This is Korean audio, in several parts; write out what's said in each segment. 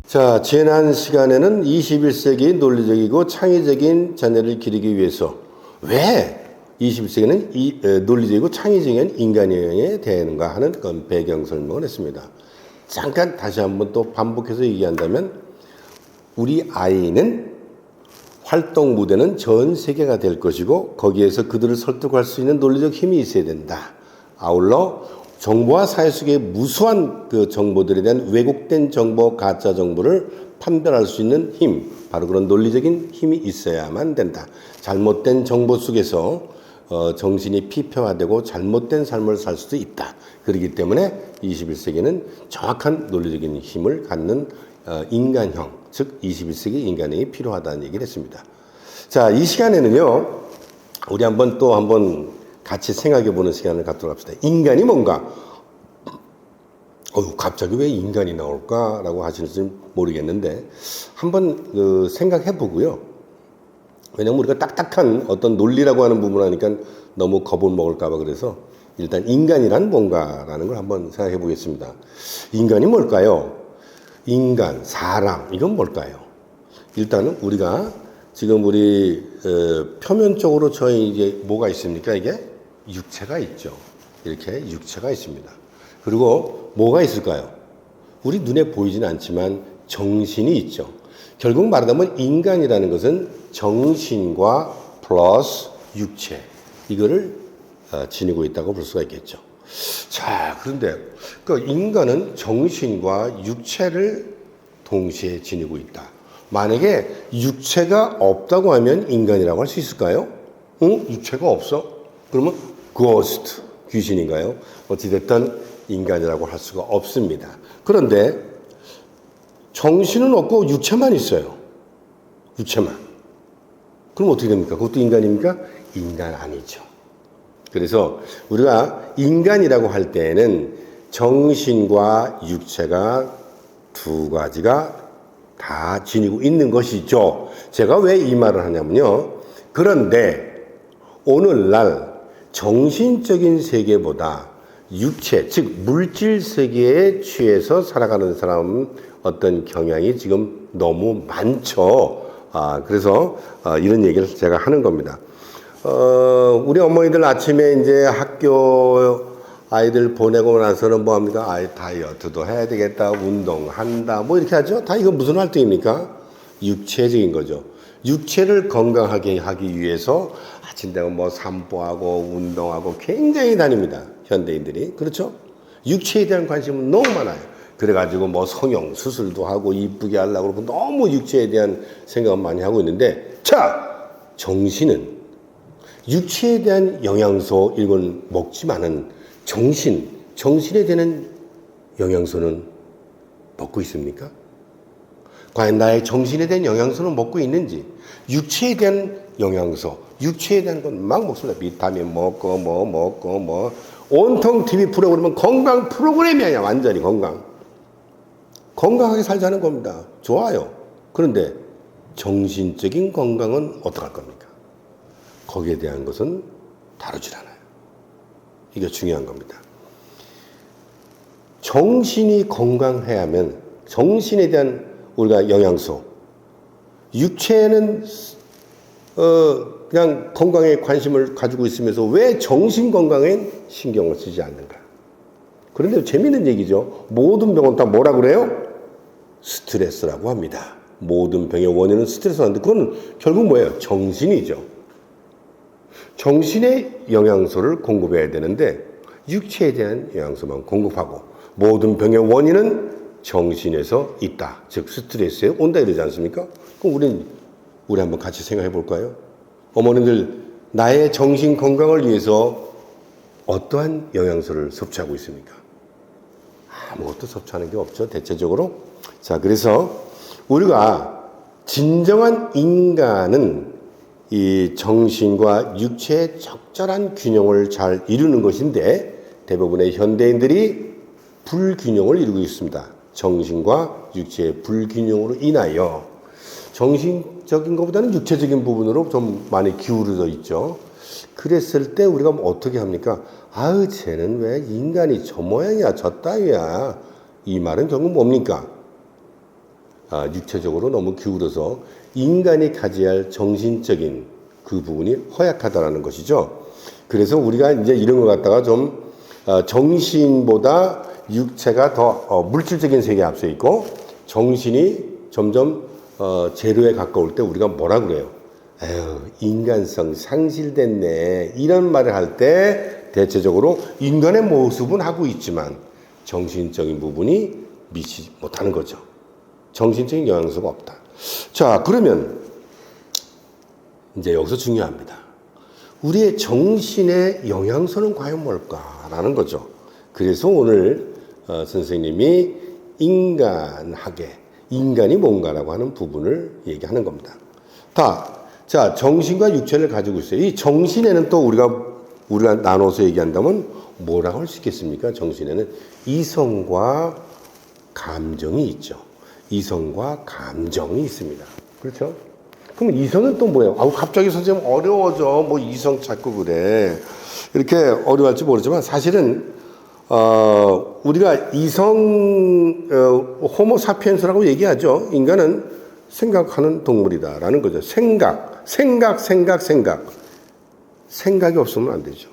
자, 지난 시간에는 21세기 논리적이고 창의적인 자녀를 기르기 위해서 왜 21세기는 논리적이고 창의적인 인간형에 대하는가 하는 그런 배경 설명을 했습니다. 잠깐 다시 한번 또 반복해서 얘기한다면 우리 아이는 활동 무대는 전 세계가 될 것이고 거기에서 그들을 설득할 수 있는 논리적 힘이 있어야 된다. 아울러 정보와 사회 속의 무수한 그 정보들에 대한 왜곡된 정보, 가짜 정보를 판별할 수 있는 힘, 바로 그런 논리적인 힘이 있어야만 된다. 잘못된 정보 속에서 정신이 피폐화되고 잘못된 삶을 살 수도 있다. 그렇기 때문에 21세기는 정확한 논리적인 힘을 갖는 인간형, 즉 21세기 인간형이 필요하다는 얘기를 했습니다. 자, 이 시간에는요, 우리 한번 같이 생각해 보는 시간을 갖도록 합시다. 인간이 뭔가? 갑자기 왜 인간이 나올까라고 하시는지 모르겠는데 한번 생각해 보고요. 왜냐면 우리가 딱딱한 어떤 논리라고 하는 부분 하니까 너무 겁을 먹을까 봐 그래서 일단 인간이란 뭔가라는 걸 한번 생각해 보겠습니다. 인간이 뭘까요? 인간, 사람, 이건 뭘까요? 일단은 우리가 지금 우리 표면적으로 저희 이제 뭐가 있습니까? 이게 육체가 있죠. 이렇게 육체가 있습니다. 그리고 뭐가 있을까요? 우리 눈에 보이지는 않지만 정신이 있죠. 결국 말하자면 인간이라는 것은 정신과 플러스 육체, 이거를 지니고 있다고 볼 수가 있겠죠. 자, 그런데 그 인간은 정신과 육체를 동시에 지니고 있다. 만약에 육체가 없다고 하면 인간이라고 할 수 있을까요? 육체가 없어? 그러면 ghost, 귀신인가요? 어찌됐든 인간이라고 할 수가 없습니다. 그런데 정신은 없고 육체만 있어요. 육체만. 그럼 어떻게 됩니까? 그것도 인간입니까? 인간 아니죠. 그래서 우리가 인간이라고 할 때에는 정신과 육체가 두 가지가 다 지니고 있는 것이죠. 제가 왜 이 말을 하냐면요. 그런데 오늘날 정신적인 세계보다 육체, 즉 물질 세계에 취해서 살아가는 사람은 어떤 경향이 지금 너무 많죠. 그래서 이런 얘기를 제가 하는 겁니다. 우리 어머니들 아침에 이제 학교 아이들 보내고 나서는 뭐 합니까? 다이어트도 해야 되겠다, 운동한다, 뭐 이렇게 하죠. 다 이거 무슨 활동입니까? 육체적인 거죠. 육체를 건강하게 하기 위해서 아침 되면 뭐 산보하고 운동하고 굉장히 다닙니다. 현대인들이. 그렇죠? 육체에 대한 관심은 너무 많아요. 그래가지고 뭐 성형 수술도 하고 이쁘게 하려고 그러고 너무 육체에 대한 생각을 많이 하고 있는데, 자, 정신은 육체에 대한 영양소 이걸 먹지만은 정신에 대한 영양소는 먹고 있습니까? 과연 나의 정신에 대한 영양소는 먹고 있는지, 육체에 대한 영양소, 육체에 대한 건 막 먹습니다. 비타민 먹고 온통 TV 프로그램은 건강 프로그램이 아니야. 완전히 건강하게 살자는 겁니다. 좋아요. 그런데 정신적인 건강은 어떡할 겁니까? 거기에 대한 것은 다루질 않아요. 이게 중요한 겁니다. 정신이 건강해야 하면 정신에 대한 우리가 영양소, 육체는 그냥 건강에 관심을 가지고 있으면서 왜 정신 건강에 신경을 쓰지 않는가? 그런데 재미있는 얘기죠. 모든 병은 다 뭐라 그래요? 스트레스라고 합니다. 모든 병의 원인은 스트레스라는데 그건 결국 뭐예요? 정신이죠. 정신의 영양소를 공급해야 되는데 육체에 대한 영양소만 공급하고 모든 병의 원인은 정신에서 있다. 즉 스트레스에 온다 이러지 않습니까? 그럼 우리 한번 같이 생각해 볼까요? 어머님들, 나의 정신 건강을 위해서 어떠한 영양소를 섭취하고 있습니까? 아무것도 섭취하는 게 없죠, 대체적으로. 자, 그래서 우리가 진정한 인간은 이 정신과 육체의 적절한 균형을 잘 이루는 것인데 대부분의 현대인들이 불균형을 이루고 있습니다. 정신과 육체의 불균형으로 인하여 정신적인 것보다는 육체적인 부분으로 좀 많이 기울어져 있죠. 그랬을 때 우리가 어떻게 합니까? 쟤는 왜 인간이 저 모양이야, 저 따위야. 이 말은 결국 뭡니까? 육체적으로 너무 기울어서 인간이 가져야 할 정신적인 그 부분이 허약하다라는 것이죠. 그래서 우리가 이제 이런 것 갖다가 좀 정신보다 육체가 더 물질적인 세계에 앞서 있고 정신이 점점 제로에 가까울 때 우리가 뭐라 그래요? 에휴, 인간성 상실됐네. 이런 말을 할 때 대체적으로 인간의 모습은 하고 있지만 정신적인 부분이 미치지 못하는 거죠. 정신적인 영향소가 없다. 자, 그러면 이제 여기서 중요합니다. 우리의 정신의 영향소는 과연 뭘까라는 거죠. 그래서 오늘 선생님이 인간이 뭔가라고 하는 부분을 얘기하는 겁니다. 자, 정신과 육체를 가지고 있어요. 이 정신에는 또 우리가 나눠서 얘기한다면 뭐라고 할 수 있겠습니까? 정신에는 이성과 감정이 있죠. 이성과 감정이 있습니다. 그렇죠? 그럼 이성은 또 뭐예요? 갑자기 선생님 어려워져. 뭐 이성 찾고 그래. 이렇게 어려워할지 모르지만 사실은 우리가 호모 사피엔스라고 얘기하죠. 인간은 생각하는 동물이다라는 거죠. 생각이 없으면 안 되죠.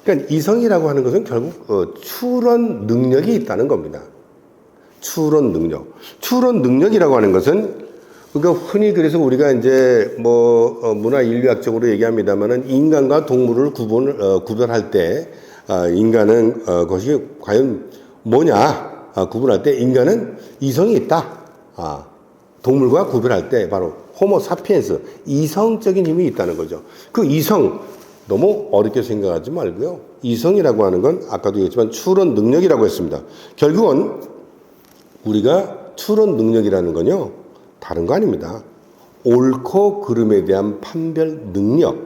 그러니까 이성이라고 하는 것은 결국 추론 능력이 있다는 겁니다. 추론 능력이라고 하는 것은 그러니까 흔히 그래서 우리가 이제 문화 인류학적으로 얘기합니다만은 인간과 동물을 구별할 때 인간은 그것이 과연 뭐냐 구분할 때 인간은 이성이 있다. 동물과 구별할 때 바로 호모 사피엔스 이성적인 힘이 있다는 거죠. 그 이성 너무 어렵게 생각하지 말고요. 이성이라고 하는 건 아까도 얘기했지만 추론 능력이라고 했습니다. 결국은 우리가 추론 능력이라는 건요. 다른 거 아닙니다. 옳고 그름에 대한 판별 능력.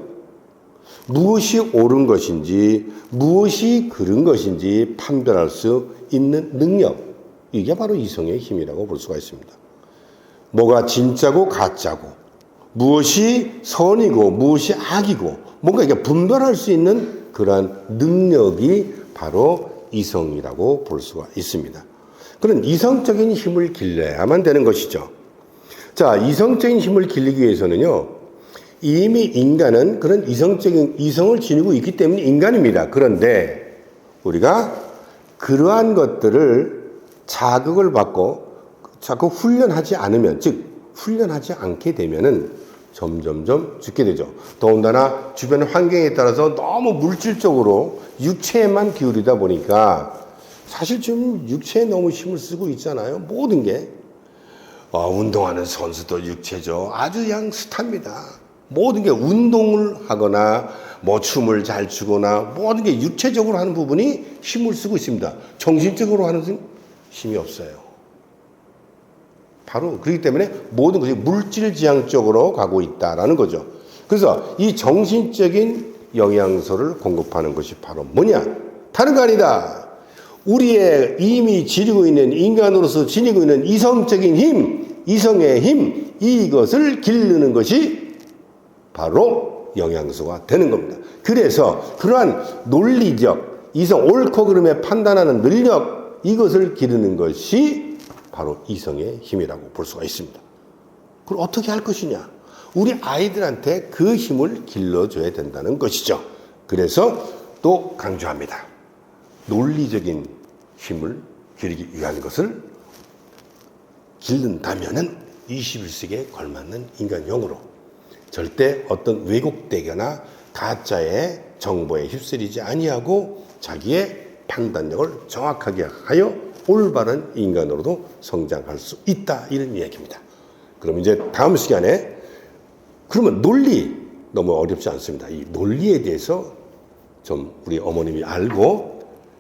무엇이 옳은 것인지 무엇이 그른 것인지 판별할 수 있는 능력. 이게 바로 이성의 힘이라고 볼 수가 있습니다. 뭐가 진짜고 가짜고 무엇이 선이고 무엇이 악이고 뭔가 이게 분별할 수 있는 그러한 능력이 바로 이성이라고 볼 수가 있습니다. 그런 이성적인 힘을 길러야만 되는 것이죠. 자, 이성적인 힘을 길리기 위해서는요, 이미 인간은 그런 이성을 지니고 있기 때문에 인간입니다. 그런데 우리가 그러한 것들을 자극을 받고 자꾸 훈련하지 않으면, 즉, 훈련하지 않게 되면은 점점점 죽게 되죠. 더군다나 주변 환경에 따라서 너무 물질적으로 육체에만 기울이다 보니까 사실 좀 육체에 너무 힘을 쓰고 있잖아요. 모든 게. 운동하는 선수도 육체죠. 아주 그냥 스타입니다. 모든 게 운동을 하거나 뭐 춤을 잘 추거나 모든 게 육체적으로 하는 부분이 힘을 쓰고 있습니다. 정신적으로 하는 힘이 없어요. 바로 그렇기 때문에 모든 것이 물질지향적으로 가고 있다라는 거죠. 그래서 이 정신적인 영양소를 공급하는 것이 바로 뭐냐? 다른 거 아니다. 우리의 이미 지니고 있는 인간으로서 지니고 있는 이성적인 힘, 이성의 힘, 이것을 기르는 것이 바로 영양소가 되는 겁니다. 그래서 그러한 논리적, 이성 옳고 그름에 판단하는 능력, 이것을 기르는 것이 바로 이성의 힘이라고 볼 수가 있습니다. 그걸 어떻게 할 것이냐? 우리 아이들한테 그 힘을 길러줘야 된다는 것이죠. 그래서 또 강조합니다. 논리적인 힘을 기르기 위한 것을 기른다면은 21세기에 걸맞는 인간형으로 절대 어떤 왜곡되거나 가짜의 정보에 휩쓸리지 아니하고 자기의 판단력을 정확하게 하여 올바른 인간으로도 성장할 수 있다. 이런 이야기입니다. 그럼 이제 다음 시간에 그러면 논리 너무 어렵지 않습니다. 이 논리에 대해서 좀 우리 어머님이 알고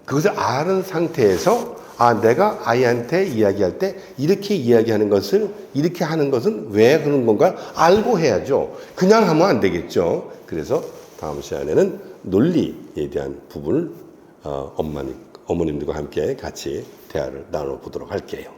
그것을 아는 상태에서 내가 아이한테 이야기할 때 이렇게 이야기하는 것을 이렇게 하는 것은 왜 그런 건가 알고 해야죠. 그냥 하면 안 되겠죠. 그래서 다음 시간에는 논리에 대한 부분을 어머님들과 함께 같이 대화를 나눠보도록 할게요.